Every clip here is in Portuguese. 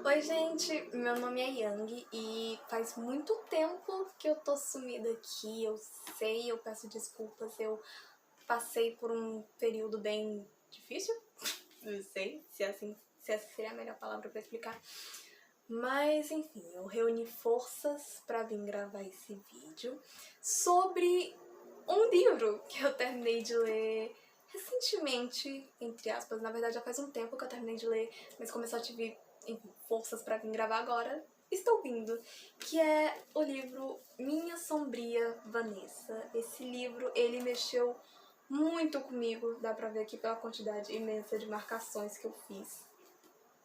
Oi, gente, meu nome é Yang e faz muito tempo que eu tô sumida aqui, eu sei, eu peço desculpas, eu passei por um período bem difícil, não sei se essa seria a melhor palavra pra explicar, mas enfim, eu reuni forças pra vir gravar esse vídeo sobre um livro que eu terminei de ler recentemente, entre aspas, na verdade já faz um tempo que eu terminei de ler, mas como eu só tive, enfim, forças pra vir gravar agora, estou vindo, que é o livro Minha Sombria Vanessa. Esse livro, ele mexeu muito comigo, dá pra ver aqui pela quantidade imensa de marcações que eu fiz.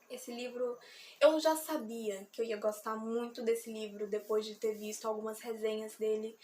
Esse livro, eu já sabia que eu ia gostar muito desse livro depois de ter visto algumas resenhas dele,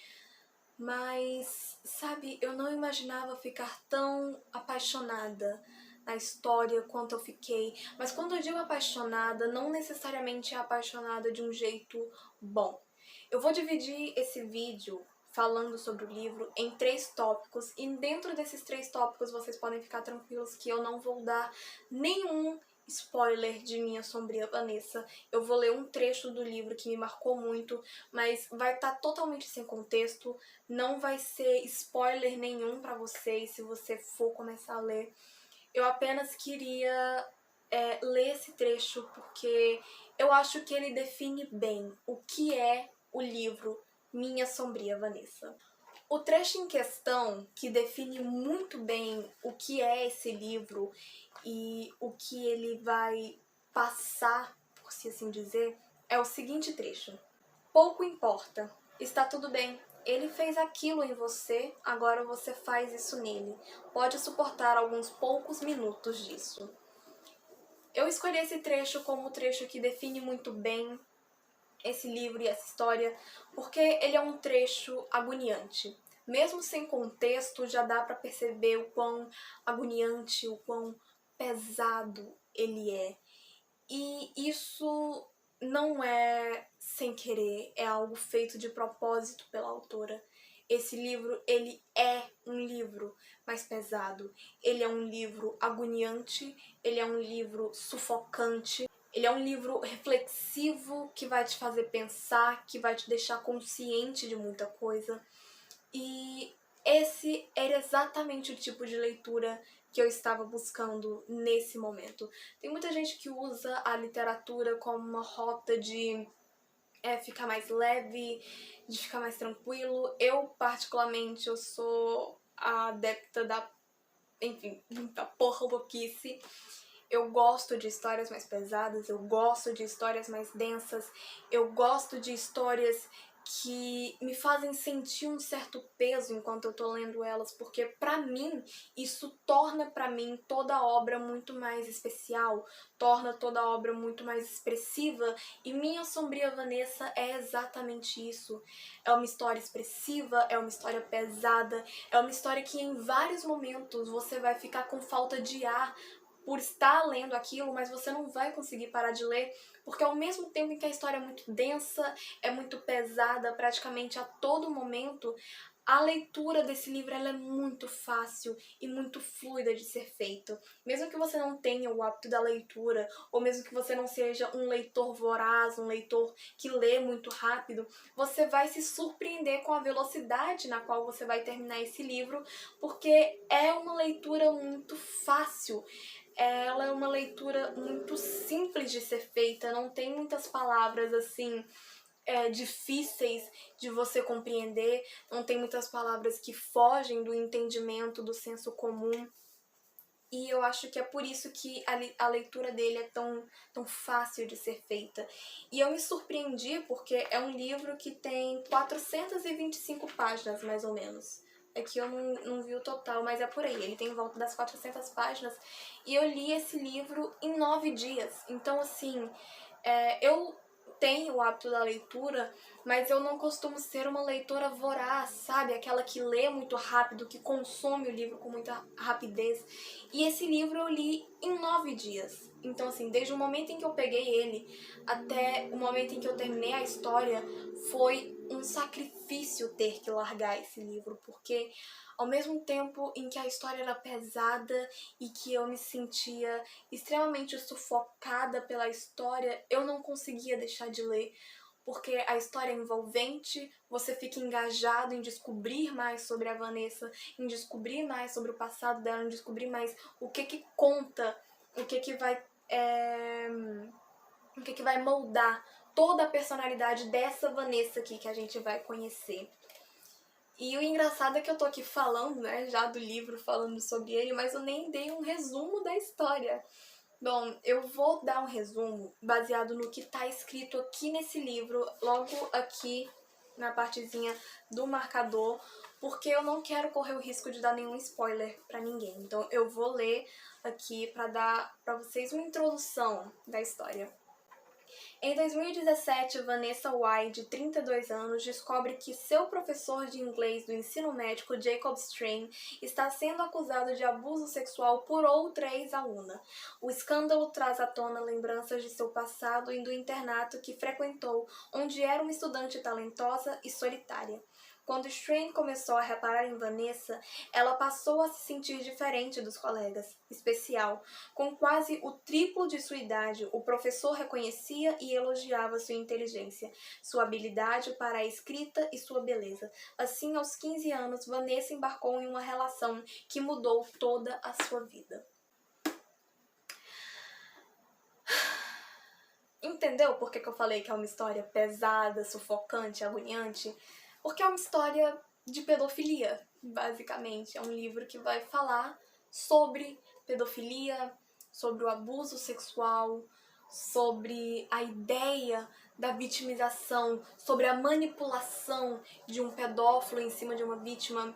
mas, sabe, eu não imaginava ficar tão apaixonada na história quanto eu fiquei. Mas quando eu digo apaixonada, não necessariamente é apaixonada de um jeito bom. Eu vou dividir esse vídeo falando sobre o livro em 3 tópicos, e dentro desses 3 tópicos vocês podem ficar tranquilos que eu não vou dar nenhum spoiler de Minha Sombria Vanessa. Eu vou ler um trecho do livro que me marcou muito, mas vai estar totalmente sem contexto, não vai ser spoiler nenhum pra vocês se você for começar a ler. Eu apenas queria ler esse trecho porque eu acho que ele define bem o que é o livro Minha Sombria Vanessa. O trecho em questão, que define muito bem o que é esse livro e o que ele vai passar, por se assim dizer, é o seguinte trecho. Pouco importa, está tudo bem. Ele fez aquilo em você, agora você faz isso nele. Pode suportar alguns poucos minutos disso. Eu escolhi esse trecho como o trecho que define muito bem esse livro e essa história, porque ele é um trecho agoniante. Mesmo sem contexto, já dá pra perceber o quão agoniante, o quão pesado ele é. E isso não é sem querer, é algo feito de propósito pela autora. Esse livro, ele é um livro mais pesado. Ele é um livro agoniante, ele é um livro sufocante, ele é um livro reflexivo que vai te fazer pensar, que vai te deixar consciente de muita coisa. E esse era exatamente o tipo de leitura que eu estava buscando nesse momento. Tem muita gente que usa a literatura como uma rota de ficar mais leve, de ficar mais tranquilo. Eu, particularmente, eu sou a adepta da, enfim, da porra-louquice. Eu gosto de histórias mais pesadas, eu gosto de histórias mais densas, eu gosto de histórias que me fazem sentir um certo peso enquanto eu tô lendo elas, porque pra mim, isso torna pra mim toda a obra muito mais especial, torna toda a obra muito mais expressiva, e Minha Sombria Vanessa é exatamente isso. É uma história expressiva, é uma história pesada, é uma história que em vários momentos você vai ficar com falta de ar por estar lendo aquilo, mas você não vai conseguir parar de ler, porque ao mesmo tempo em que a história é muito densa, é muito pesada, praticamente a todo momento, a leitura desse livro ela é muito fácil e muito fluida de ser feita. Mesmo que você não tenha o hábito da leitura, ou mesmo que você não seja um leitor voraz, um leitor que lê muito rápido, você vai se surpreender com a velocidade na qual você vai terminar esse livro, porque é uma leitura muito fácil. Ela é uma leitura muito simples de ser feita, não tem muitas palavras assim difíceis de você compreender, não tem muitas palavras que fogem do entendimento, do senso comum. E eu acho que é por isso que a leitura dele é tão fácil de ser feita. E eu me surpreendi porque é um livro que tem 425 páginas, mais ou menos. Aqui eu não vi o total, mas é por aí. Ele tem em volta das 400 páginas. E eu li esse livro em 9 dias. Então, assim, eu tenho o hábito da leitura, mas eu não costumo ser uma leitora voraz, sabe? Aquela que lê muito rápido, que consome o livro com muita rapidez. E esse livro eu li em 9 dias. Então, assim, desde o momento em que eu peguei ele até o momento em que eu terminei a história, foi um sacrifício ter que largar esse livro, porque ao mesmo tempo em que a história era pesada e que eu me sentia extremamente sufocada pela história, eu não conseguia deixar de ler, porque a história é envolvente, você fica engajado em descobrir mais sobre a Vanessa, em descobrir mais sobre o passado dela, em descobrir mais o que conta, o que vai o que vai moldar toda a personalidade dessa Vanessa aqui que a gente vai conhecer. E o engraçado é que eu tô aqui falando, né, já do livro, falando sobre ele, mas eu nem dei um resumo da história. Bom, eu vou dar um resumo baseado no que tá escrito aqui nesse livro, logo aqui na partezinha do marcador, porque eu não quero correr o risco de dar nenhum spoiler pra ninguém. Então eu vou ler aqui pra dar pra vocês uma introdução da história. Em 2017, Vanessa White, de 32 anos, descobre que seu professor de inglês do ensino médico, Jacob Strain, está sendo acusado de abuso sexual por outra ex-aluna. O escândalo traz à tona lembranças de seu passado e do internato que frequentou, onde era uma estudante talentosa e solitária. Quando Strain começou a reparar em Vanessa, ela passou a se sentir diferente dos colegas, especial. Com quase o triplo de sua idade, o professor reconhecia e elogiava sua inteligência, sua habilidade para a escrita e sua beleza. Assim, aos 15 anos, Vanessa embarcou em uma relação que mudou toda a sua vida. Entendeu por que eu falei que é uma história pesada, sufocante, agoniante? Porque é uma história de pedofilia, basicamente. É um livro que vai falar sobre pedofilia, sobre o abuso sexual, sobre a ideia da vitimização, sobre a manipulação de um pedófilo em cima de uma vítima.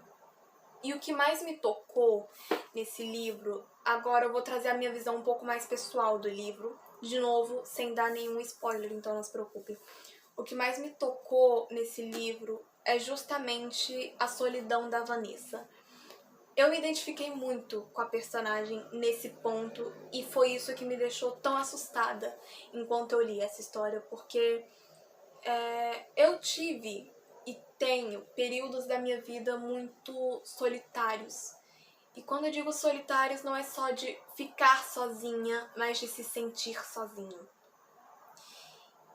E o que mais me tocou nesse livro, agora eu vou trazer a minha visão um pouco mais pessoal do livro, de novo, sem dar nenhum spoiler, então não se preocupe. O que mais me tocou nesse livro é justamente a solidão da Vanessa. Eu me identifiquei muito com a personagem nesse ponto e foi isso que me deixou tão assustada enquanto eu li essa história, porque eu tive e tenho períodos da minha vida muito solitários. E quando eu digo solitários, não é só de ficar sozinha, mas de se sentir sozinho.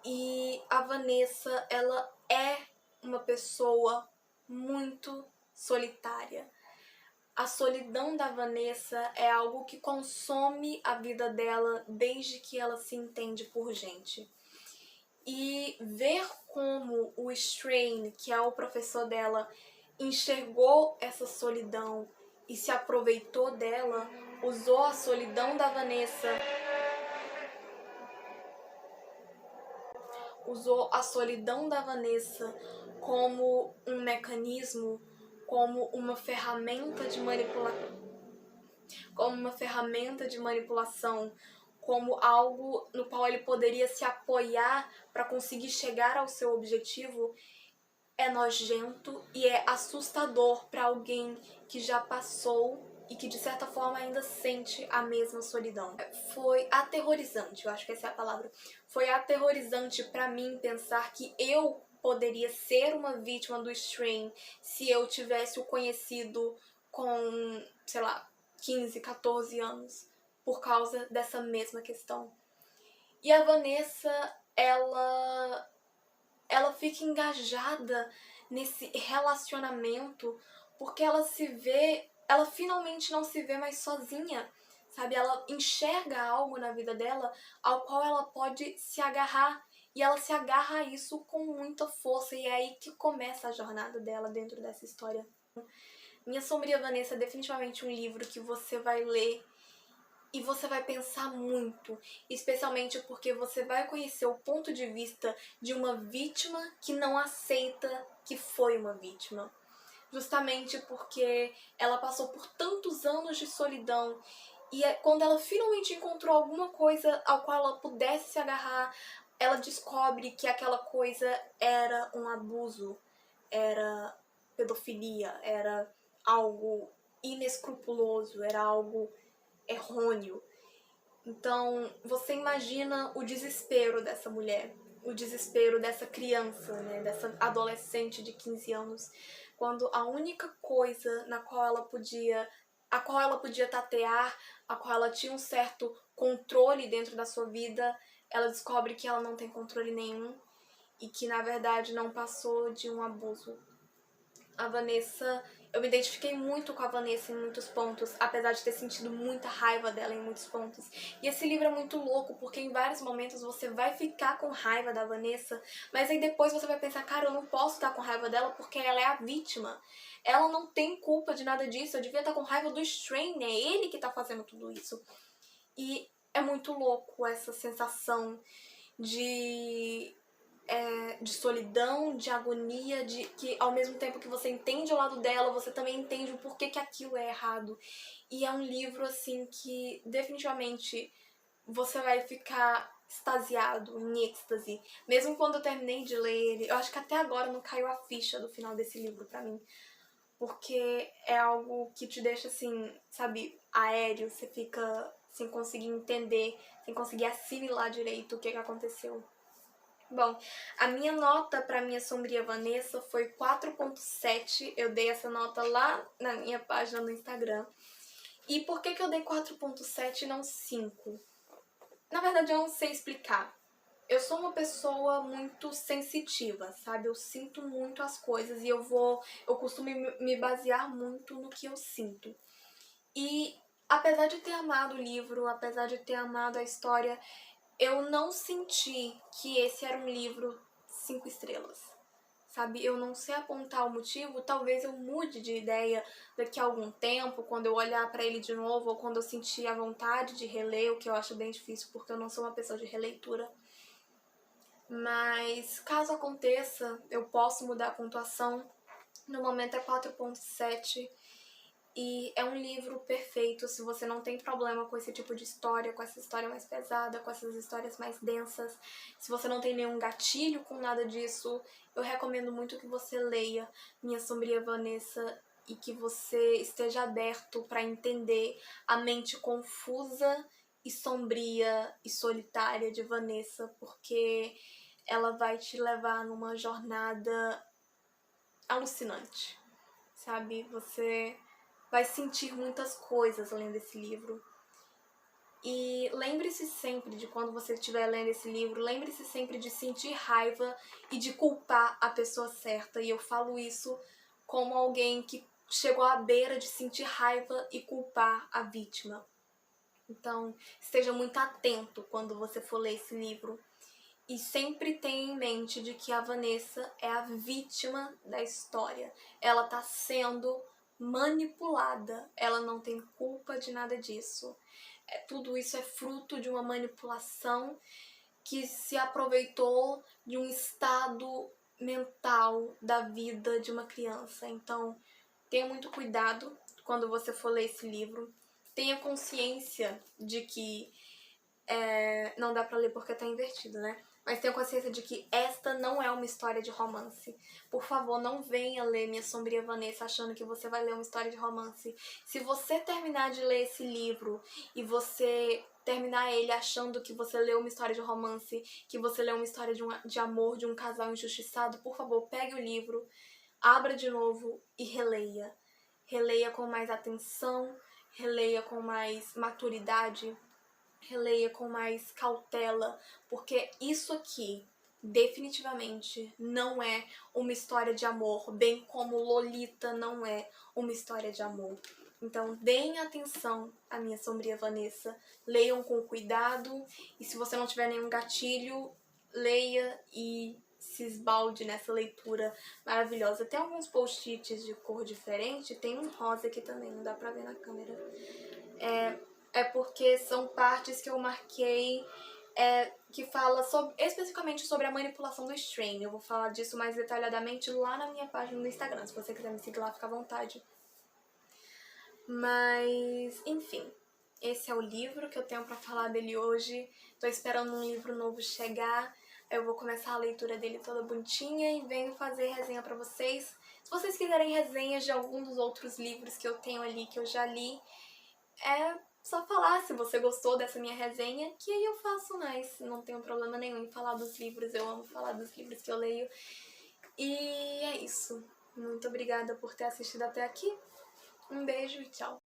E a Vanessa, ela é uma pessoa muito solitária. A solidão da Vanessa é algo que consome a vida dela desde que ela se entende por gente. E ver como o Strain, que é o professor dela, enxergou essa solidão e se aproveitou dela, usou a solidão da Vanessa, como um mecanismo, como uma ferramenta de manipulação, como algo no qual ele poderia se apoiar para conseguir chegar ao seu objetivo, é nojento e é assustador para alguém que já passou e que de certa forma ainda sente a mesma solidão. Foi aterrorizante, eu acho que essa é a palavra. Foi aterrorizante para mim pensar que eu poderia ser uma vítima do Strain se eu tivesse o conhecido com, sei lá, 15, 14 anos, por causa dessa mesma questão. E a Vanessa, ela fica engajada nesse relacionamento porque ela finalmente não se vê mais sozinha, sabe? Ela enxerga algo na vida dela ao qual ela pode se agarrar e ela se agarra a isso com muita força e é aí que começa a jornada dela dentro dessa história. Minha Sombria Vanessa é definitivamente um livro que você vai ler e você vai pensar muito, especialmente porque você vai conhecer o ponto de vista de uma vítima que não aceita que foi uma vítima. Justamente porque ela passou por tantos anos de solidão e quando ela finalmente encontrou alguma coisa ao qual ela pudesse se agarrar, ela descobre que aquela coisa era um abuso, era pedofilia, era algo inescrupuloso, era algo errôneo. Então, você imagina o desespero dessa mulher, o desespero dessa criança, né, dessa adolescente de 15 anos, quando a única coisa a qual ela podia tatear, a qual ela tinha um certo controle dentro da sua vida, ela descobre que ela não tem controle nenhum e que na verdade não passou de um abuso. A Vanessa, eu me identifiquei muito com a Vanessa em muitos pontos, apesar de ter sentido muita raiva dela em muitos pontos. E esse livro é muito louco, porque em vários momentos você vai ficar com raiva da Vanessa, mas aí depois você vai pensar, cara, eu não posso estar com raiva dela porque ela é a vítima. Ela não tem culpa de nada disso, eu devia estar com raiva do Strain, é ele que tá fazendo tudo isso. E é muito louco essa sensação de de solidão, de agonia, de que ao mesmo tempo que você entende o lado dela, você também entende o porquê que aquilo é errado. E é um livro, assim, que definitivamente você vai ficar extasiado, em êxtase. Mesmo quando eu terminei de ler ele, eu acho que até agora não caiu a ficha do final desse livro pra mim. Porque é algo que te deixa, assim, sabe, aéreo, você fica sem conseguir entender, sem conseguir assimilar direito o que aconteceu. Bom, a minha nota para minha Sombria Vanessa foi 4.7. Eu dei essa nota lá na minha página no Instagram. E por que eu dei 4.7 e não 5? Na verdade, eu não sei explicar. Eu sou uma pessoa muito sensitiva, sabe? Eu sinto muito as coisas e eu costumo me basear muito no que eu sinto. E apesar de ter amado o livro, apesar de ter amado a história, eu não senti que esse era um livro 5 estrelas, sabe? Eu não sei apontar o motivo, talvez eu mude de ideia daqui a algum tempo, quando eu olhar pra ele de novo, ou quando eu sentir a vontade de reler, o que eu acho bem difícil, porque eu não sou uma pessoa de releitura. Mas caso aconteça, eu posso mudar a pontuação. No momento é 4.7. E é um livro perfeito se você não tem problema com esse tipo de história, com essa história mais pesada, com essas histórias mais densas. Se você não tem nenhum gatilho com nada disso, eu recomendo muito que você leia Minha Sombria Vanessa e que você esteja aberto para entender a mente confusa e sombria e solitária de Vanessa, porque ela vai te levar numa jornada alucinante, sabe? Você vai sentir muitas coisas além desse livro. E lembre-se sempre de quando você estiver lendo esse livro, lembre-se sempre de sentir raiva e de culpar a pessoa certa. E eu falo isso como alguém que chegou à beira de sentir raiva e culpar a vítima. Então, esteja muito atento quando você for ler esse livro. E sempre tenha em mente de que a Vanessa é a vítima da história. Ela está sendo manipulada. Ela não tem culpa de nada disso. Tudo isso é fruto de uma manipulação que se aproveitou de um estado mental da vida de uma criança. Então, tenha muito cuidado quando você for ler esse livro. Tenha consciência de que não dá pra ler porque tá invertido, né? Mas tenha consciência de que esta não é uma história de romance. Por favor, não venha ler Minha Sombria Vanessa achando que você vai ler uma história de romance. Se você terminar de ler esse livro e você terminar ele achando que você leu uma história de romance, que você leu uma história de amor de um casal injustiçado, por favor, pegue o livro, abra de novo e releia. Releia com mais atenção, releia com mais maturidade, releia com mais cautela, porque isso aqui definitivamente não é uma história de amor, bem como Lolita não é uma história de amor. Então deem atenção à Minha Sombria Vanessa, leiam com cuidado e se você não tiver nenhum gatilho, leia e se esbalde nessa leitura maravilhosa. Tem alguns post-its de cor diferente, tem um rosa aqui também, não dá pra ver na câmera. É porque são partes que eu marquei que fala especificamente sobre a manipulação do Strain. Eu vou falar disso mais detalhadamente lá na minha página no Instagram. Se você quiser me seguir lá, fica à vontade. Mas, enfim, esse é o livro que eu tenho pra falar dele hoje. Tô esperando um livro novo chegar. Eu vou começar a leitura dele toda bonitinha e venho fazer resenha pra vocês. Se vocês quiserem resenhas de algum dos outros livros que eu tenho ali, que eu já li, só falar se você gostou dessa minha resenha, que aí eu faço mais. Não tenho problema nenhum em falar dos livros, eu amo falar dos livros que eu leio. E é isso. Muito obrigada por ter assistido até aqui. Um beijo e tchau.